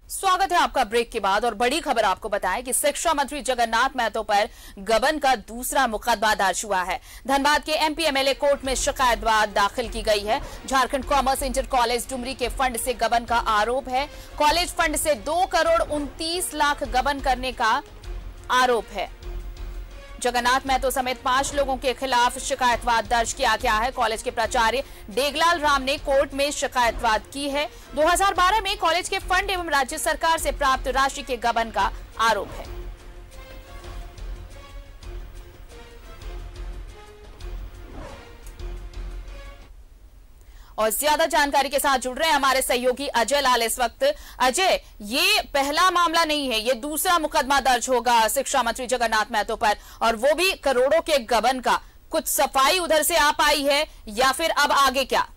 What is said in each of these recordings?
स्वागत है आपका ब्रेक के बाद और बड़ी खबर आपको बताएं कि शिक्षा मंत्री जगन्नाथ महतो पर गबन का दूसरा मुकदमा दर्ज हुआ है। धनबाद के एमपी एमएलए कोर्ट में शिकायत दाखिल की गई है। Jharkhand commerce inter college Dumri के फंड से गबन का आरोप है। कॉलेज फंड से 2 करोड़ 29 लाख गबन करने का आरोप है। जगन्नाथ महतो समेत 5 लोगों के खिलाफ शिकायतवाद दर्ज किया गया है। कॉलेज के प्राचार्य डेगलाल राम ने कोर्ट में शिकायतवाद की है। 2012 में कॉलेज के फंड एवं राज्य सरकार से प्राप्त राशि के गबन का आरोप है। और ज्यादा जानकारी के साथ जुड़ रहे हैं हमारे सहयोगी अजय लाल इस वक्त। अजय, ये पहला मामला नहीं है, ये दूसरा मुकदमा दर्ज होगा शिक्षा मंत्री जगन्नाथ महतो पर, और वो भी करोड़ों के गबन का। कुछ सफाई उधर से आ पाई है या फिर अब आगे क्या?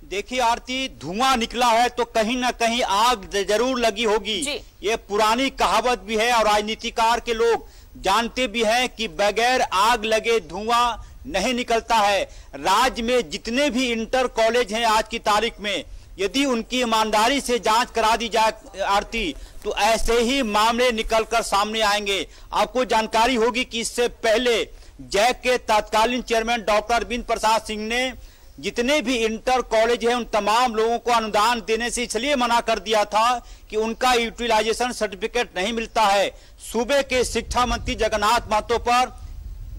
देखिए आरती, धुआं निकला है तो कहीं ना कहीं आग जरूर लगी होगी। ये पुरानी कहावत भी है और राजनीतिकार के लोग जानते भी हैं कि बगैर आग लगे धुआं नहीं निकलता है। राज्य में जितने भी इंटर कॉलेज हैं आज की तारीख में, यदि उनकी ईमानदारी से जांच करा दी जाए आरती, तो ऐसे ही मामले निकलकर सामने आएंगे। आपको जानकारी होगी कि इससे पहले जैक के तत्कालीन चेयरमैन डॉक्टर अरविंद प्रसाद सिंह ने जितने भी इंटर कॉलेज हैं उन तमाम लोगों को अनुदान देने से इसलिए मना कर दिया था कि उनका यूटिलाइजेशन सर्टिफिकेट नहीं मिलता है। सूबे के शिक्षा मंत्री जगन्नाथ महतो पर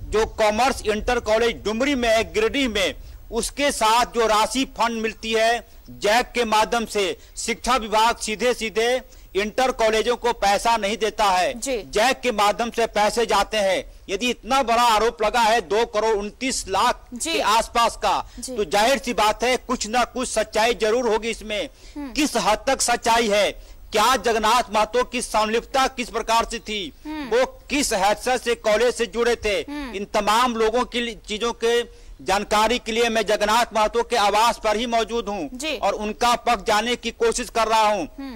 जो कॉमर्स इंटर कॉलेज डुमरी में है, गिरिडीह में, उसके साथ जो राशि फंड मिलती है जैक के माध्यम से, शिक्षा विभाग सीधे सीधे इंटर कॉलेजों को पैसा नहीं देता है, जैक के माध्यम से पैसे जाते हैं। यदि इतना बड़ा आरोप लगा है 2 करोड़ 29 लाख के आसपास का, तो जाहिर सी बात है कुछ ना कुछ सच्चाई जरूर होगी इसमें। किस हद तक सच्चाई है, क्या जगन्नाथ महतो की संलिप्तता किस प्रकार से थी, वो किस हैसियत से कॉलेज से जुड़े थे, इन तमाम लोगों की चीजों के जानकारी के लिए मैं जगन्नाथ महतो के आवास पर ही मौजूद हूं और उनका पक्ष जाने की कोशिश कर रहा हूं।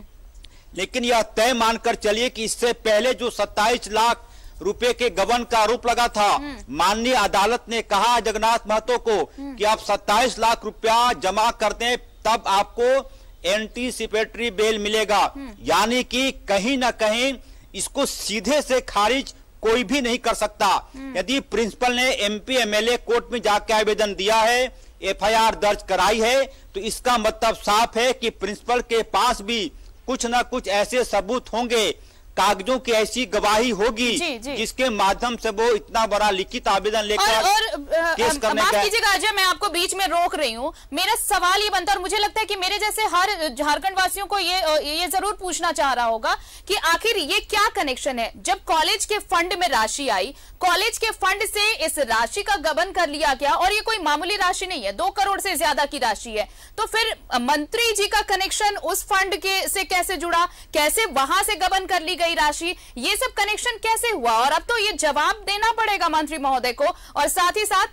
लेकिन यह तय मानकर चलिए कि इससे पहले जो 27 लाख रुपए के गबन का आरोप लगा था, माननीय अदालत ने कहा जगन्नाथ महतो को कि आप 27 लाख रुपया जमा कर दें, तब आपको एंटीसिपेटरी बेल मिलेगा। यानी कि कहीं ना कहीं इसको सीधे से खारिज कोई भी नहीं कर सकता। यदि प्रिंसिपल ने एमपी एमएलए कोर्ट में जाकर आवेदन दिया है, एफआईआर दर्ज कराई है, तो इसका मतलब साफ है कि प्रिंसिपल के पास भी कुछ ना कुछ ऐसे सबूत होंगे, कागजों की ऐसी गवाही होगी जिसके माध्यम से वो इतना बड़ा लिखित आवेदन लेकर केस करने माफ कीजिएगा अजय, मैं आपको बीच में रोक रही हूँ। मेरा सवाल ये बनता है और मुझे लगता है कि मेरे जैसे हर झारखंड वासियों को ये जरूर पूछना चाह रहा होगा कि आखिर ये क्या कनेक्शन है। जब कॉलेज के फंड में राशि आई, कॉलेज के फंड से इस राशि का गबन कर लिया गया, और ये कोई मामूली राशि नहीं है, 2 करोड़ से ज्यादा की राशि है, तो फिर मंत्री जी का कनेक्शन उस फंड के से कैसे जुड़ा, कैसे वहां से गबन कर ली गई राशि, ये सब कनेक्शन कैसे हुआ? और अब तो ये जवाब देना पड़ेगा मंत्री महोदय को। और साथ ही साथ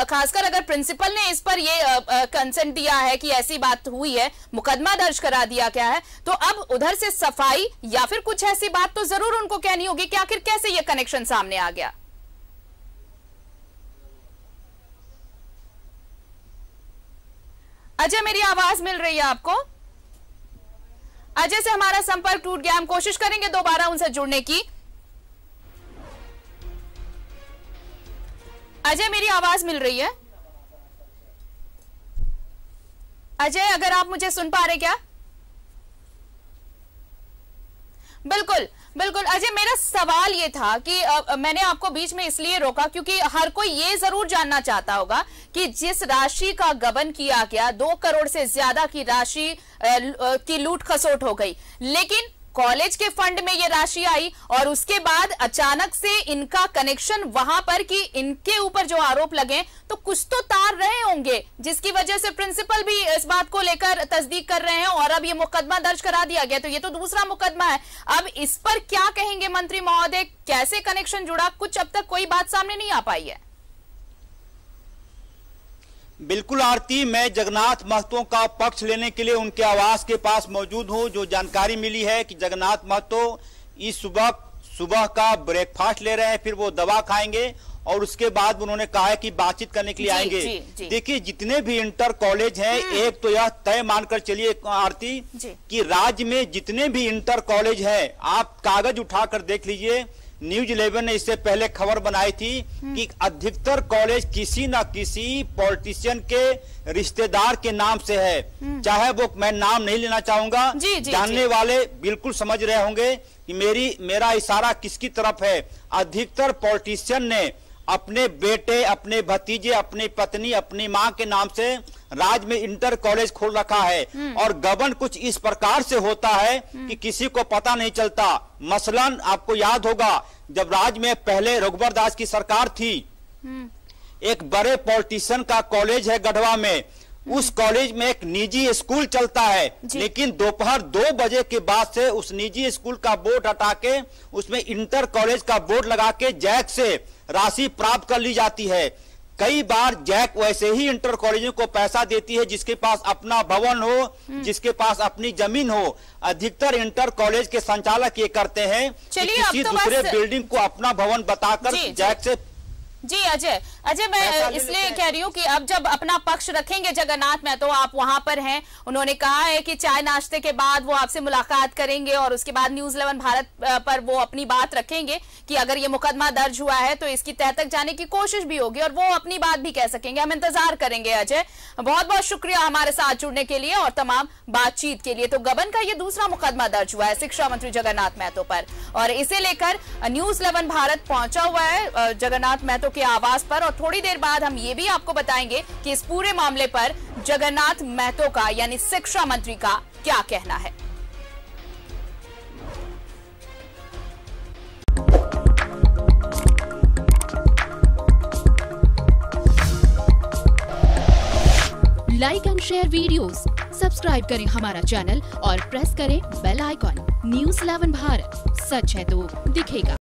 खासकर अगर प्रिंसिपल ने इस पर ये कंसेंट दिया है कि ऐसी बात हुई है, मुकदमा दर्ज करा दिया गया है, तो अब उधर से सफाई या फिर कुछ ऐसी बात तो जरूर उनको कहनी होगी कि आखिर कैसे ये कनेक्शन सामने आ गया। अजय, मेरी आवाज मिल रही है आपको? अजय से हमारा संपर्क टूट गया, हम कोशिश करेंगे दोबारा उनसे जुड़ने की। अजय, मेरी आवाज मिल रही है? अजय, अगर आप मुझे सुन पा रहे क्या? बिल्कुल बिल्कुल अजय, मेरा सवाल ये था कि मैंने आपको बीच में इसलिए रोका क्योंकि हर कोई ये जरूर जानना चाहता होगा कि जिस राशि का गबन किया गया, 2 करोड़ से ज्यादा की राशि की लूट खसोट हो गई, लेकिन कॉलेज के फंड में ये राशि आई और उसके बाद अचानक से इनका कनेक्शन वहां पर कि इनके ऊपर जो आरोप लगे, तो कुछ तो तार रहे होंगे जिसकी वजह से प्रिंसिपल भी इस बात को लेकर तस्दीक कर रहे हैं और अब ये मुकदमा दर्ज करा दिया गया। तो ये तो दूसरा मुकदमा है। अब इस पर क्या कहेंगे मंत्री महोदय, कैसे कनेक्शन जुड़ा? कुछ अब तक कोई बात सामने नहीं आ पाई है। बिल्कुल आरती, मैं जगन्नाथ महतो का पक्ष लेने के लिए उनके आवास के पास मौजूद हूं। जो जानकारी मिली है कि जगन्नाथ महतो इस सुबह का ब्रेकफास्ट ले रहे हैं, फिर वो दवा खाएंगे और उसके बाद उन्होंने कहा है कि बातचीत करने के लिए आएंगे। देखिए जितने भी इंटर कॉलेज हैं, एक तो यह तय मानकर चलिए आरती कि राज्य में जितने भी इंटर कॉलेज हैं, आप कागज उठाकर देख लीजिए, न्यूज 11 ने इससे पहले खबर बनाई थी कि अधिकतर कॉलेज किसी न किसी पॉलिटिशियन के रिश्तेदार के नाम से है। चाहे वो, मैं नाम नहीं लेना चाहूंगा, जानने वाले बिल्कुल समझ रहे होंगे कि मेरा इशारा किसकी तरफ है। अधिकतर पॉलिटिशियन ने अपने बेटे, अपने भतीजे, अपनी पत्नी, अपनी मां के नाम से राज्य में इंटर कॉलेज खोल रखा है। और गबन कुछ इस प्रकार से होता है कि किसी को पता नहीं चलता। मसलन आपको याद होगा जब राज्य में पहले रघुवर दास की सरकार थी, एक बड़े पॉलिटिशियन का कॉलेज है गढ़वा में, उस कॉलेज में एक निजी स्कूल चलता है, लेकिन दोपहर 2 बजे के बाद से उस निजी स्कूल का बोर्ड हटा के उसमें इंटर कॉलेज का बोर्ड लगा के जैक से राशि प्राप्त कर ली जाती है। कई बार जैक वैसे ही इंटर कॉलेजों को पैसा देती है जिसके पास अपना भवन हो, जिसके पास अपनी जमीन हो। अधिकतर इंटर कॉलेज के संचालक ये करते हैं कि किसी दूसरे बिल्डिंग को अपना भवन बताकर जैक से। जी अजय, मैं इसलिए कह रही हूँ कि अब जब अपना पक्ष रखेंगे जगन्नाथ महतो, आप वहां पर हैं, उन्होंने कहा है कि चाय नाश्ते के बाद वो आपसे मुलाकात करेंगे और उसके बाद न्यूज 11 भारत पर वो अपनी बात रखेंगे कि अगर ये मुकदमा दर्ज हुआ है तो इसकी तह तक जाने की कोशिश भी होगी और वो अपनी बात भी कह सकेंगे। हम इंतजार करेंगे। अजय, बहुत बहुत शुक्रिया हमारे साथ जुड़ने के लिए और तमाम बातचीत के लिए। तो गबन का ये दूसरा मुकदमा दर्ज हुआ है शिक्षा मंत्री जगन्नाथ महतो पर, और इसे लेकर न्यूज 11 भारत पहुंचा हुआ है जगन्नाथ महतो के आवास पर, और थोड़ी देर बाद हम ये भी आपको बताएंगे कि इस पूरे मामले पर जगन्नाथ महतो का यानी शिक्षा मंत्री का क्या कहना है। Like and share videos, subscribe करें हमारा चैनल और प्रेस करें बेल आइकॉन। न्यूज़ 11 भारत, सच है तो दिखेगा।